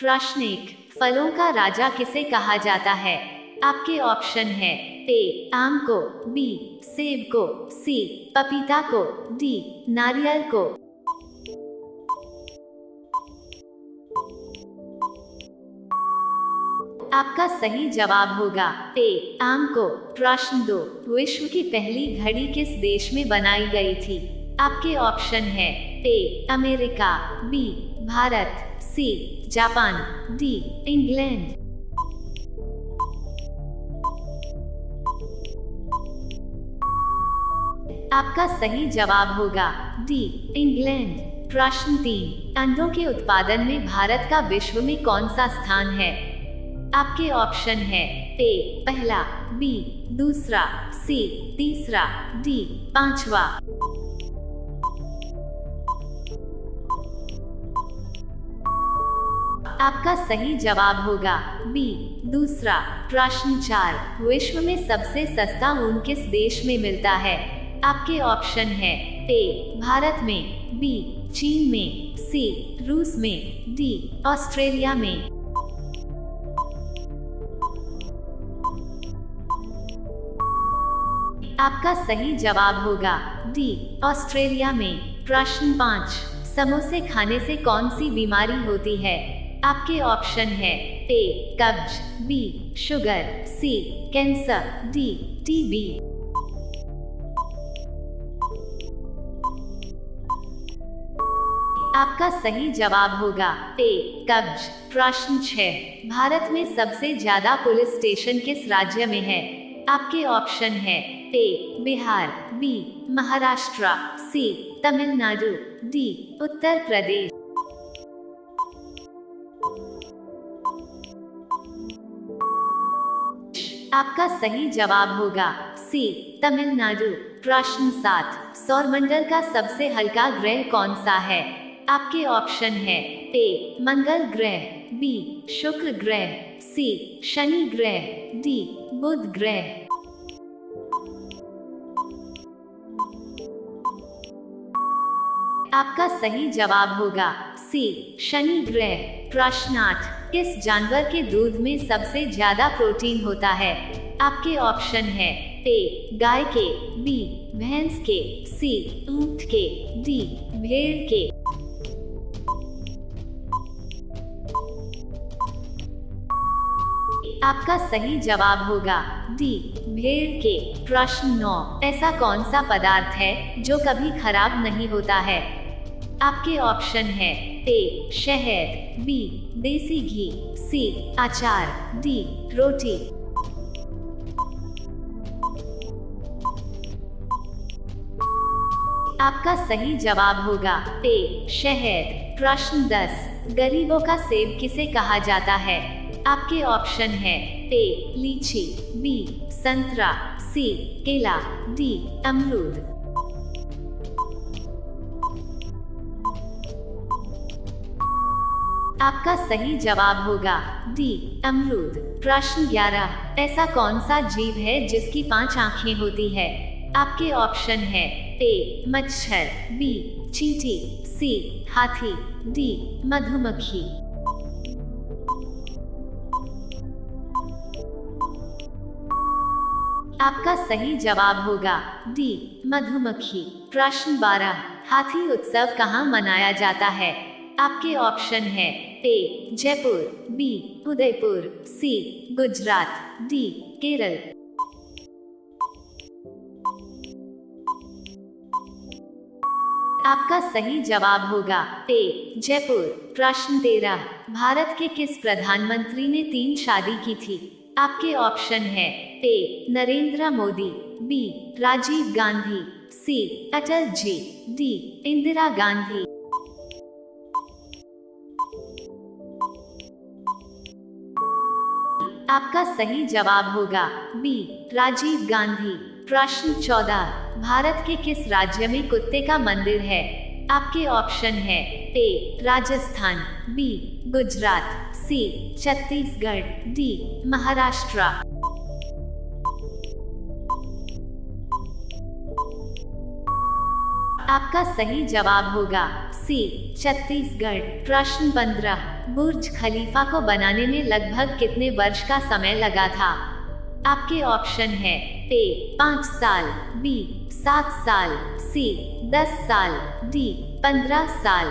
प्रश्न 1, फलों का राजा किसे कहा जाता है? आपके ऑप्शन है ए आम को, बी सेब को, सी पपीता को, डी नारियल को। आपका सही जवाब होगा ए आम को। प्रश्न 2, विश्व की पहली घड़ी किस देश में बनाई गई थी? आपके ऑप्शन है A America, B Bharat, C Japan, D England. आपका सही जवाब होगा डी इंग्लैंड। प्रश्न 3, अंडों के उत्पादन में भारत का विश्व में कौन सा स्थान है? आपके ऑप्शन है ए पहला, बी दूसरा, सी तीसरा, डी पांचवा। आपका सही जवाब होगा बी दूसरा। प्रश्न 4, विश्व में सबसे सस्ता ऊन किस देश में मिलता है? आपके ऑप्शन है ए भारत में, बी चीन में, सी रूस में, डी ऑस्ट्रेलिया में। आपका सही जवाब होगा डी ऑस्ट्रेलिया में। प्रश्न 5, समोसे खाने से कौन सी बीमारी होती है? आपके ऑप्शन है ए कब्ज, बी शुगर, सी कैंसर, डी टीबी। आपका सही जवाब होगा ए कब्ज। प्रश्न 6, भारत में सबसे ज्यादा पुलिस स्टेशन किस राज्य में है? आपके ऑप्शन है ए बिहार, बी महाराष्ट्र, सी तमिलनाडु, डी उत्तर प्रदेश। आपका सही जवाब होगा सी तमिलनाडु। प्रश्न 7, सौरमंडल का सबसे हल्का ग्रह कौन सा है? आपके ऑप्शन है ए मंगल ग्रह, बी शुक्र ग्रह, सी शनि ग्रह, डी बुध ग्रह। आपका सही जवाब होगा सी शनि ग्रह। प्रश्न 8, किस जानवर के दूध में सबसे ज्यादा प्रोटीन होता है? आपके ऑप्शन है ए गाय के, बी भैंस के, सी ऊंट के, डी भेड़ के। आपका सही जवाब होगा डी भेड़ के। प्रश्न 9, ऐसा कौन सा पदार्थ है जो कभी खराब नहीं होता है? आपके ऑप्शन है ए शहद, बी देसी घी, सी अचार, डी रोटी। आपका सही जवाब होगा ए शहद। प्रश्न 10, गरीबों का सेब किसे कहा जाता है? आपके ऑप्शन है ए लीची, बी संतरा, सी केला, डी अमरूद। आपका सही जवाब होगा डी अमरूद। प्रश्न 11, ऐसा कौन सा जीव है जिसकी 5 आंखें होती है? आपके ऑप्शन है ए मच्छर, बी चींटी, सी हाथी, डी मधुमक्खी। आपका सही जवाब होगा डी मधुमक्खी। प्रश्न 12, हाथी उत्सव कहाँ मनाया जाता है? आपके ऑप्शन है ए जयपुर, बी उदयपुर, सी गुजरात, डी केरल। आपका सही जवाब होगा ए जयपुर। प्रश्न 13, भारत के किस प्रधानमंत्री ने 3 शादी की थी? आपके ऑप्शन है ए नरेंद्र मोदी, बी राजीव गांधी, सी अटल जी, डी इंदिरा गांधी। आपका सही जवाब होगा बी राजीव गांधी। प्रश्न 14, भारत के किस राज्य में कुत्ते का मंदिर है? आपके ऑप्शन है ए राजस्थान, बी गुजरात, सी छत्तीसगढ़, डी महाराष्ट्र। आपका सही जवाब होगा सी छत्तीसगढ़। प्रश्न 15, बुर्ज खलीफा को बनाने में लगभग कितने वर्ष का समय लगा था? आपके ऑप्शन है ए 5 साल, बी 7 साल, सी 10 साल, डी 15 साल।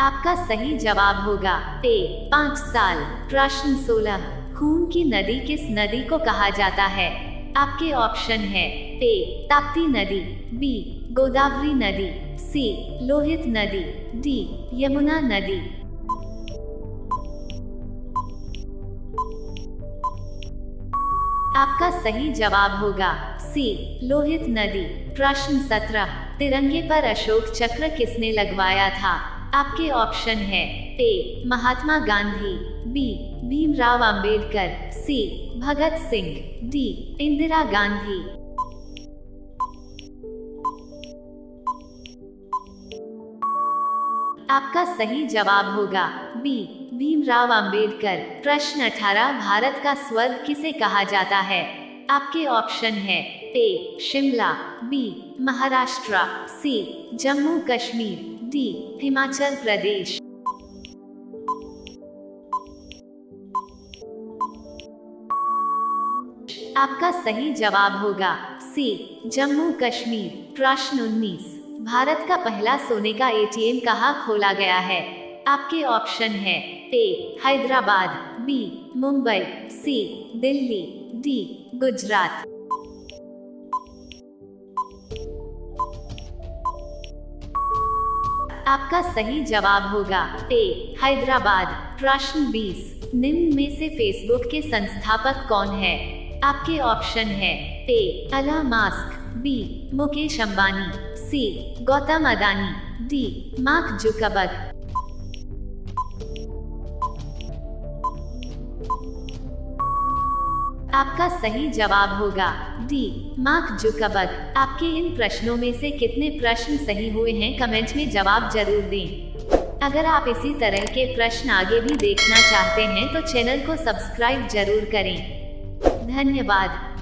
आपका सही जवाब होगा ए 5 साल। प्रश्न 16, खून की नदी किस नदी को कहा जाता है? आपके ऑप्शन है ए ताप्ती नदी, बी गोदावरी नदी, सी लोहित नदी, डी यमुना नदी। आपका सही जवाब होगा सी लोहित नदी। प्रश्न 17, तिरंगे पर अशोक चक्र किसने लगवाया था? आपके ऑप्शन है ए महात्मा गांधी, बी भीमराव अंबेडकर, सी भगत सिंह, डी इंदिरा गांधी। आपका सही जवाब होगा बी भीमराव अंबेडकर। प्रश्न 18, भारत का स्वर्ग किसे कहा जाता है? आपके ऑप्शन है ए शिमला, बी महाराष्ट्र, सी जम्मू कश्मीर, डी हिमाचल प्रदेश। आपका सही जवाब होगा सी जम्मू कश्मीर। प्रश्न 19, भारत का पहला सोने का एटीएम कहाँ खोला गया है? आपके ऑप्शन है ए हैदराबाद, बी मुंबई, सी दिल्ली, डी गुजरात। आपका सही जवाब होगा ए हैदराबाद। प्रश्न 20, निम्न में से फेसबुक के संस्थापक कौन है? आपके ऑप्शन है A Elon Musk, B Mukesh Ambani, C Gautam Adani, D Mark Zuckerberg. आपका सही जवाब होगा डी मार्क जुकरबर्ग। आपके इन प्रश्नों में से कितने प्रश्न सही हुए हैं कमेंट में जवाब जरूर दें। अगर आप इसी तरह के प्रश्न आगे भी देखना चाहते हैं तो चैनल को सब्सक्राइब जरूर करें। धन्यवाद।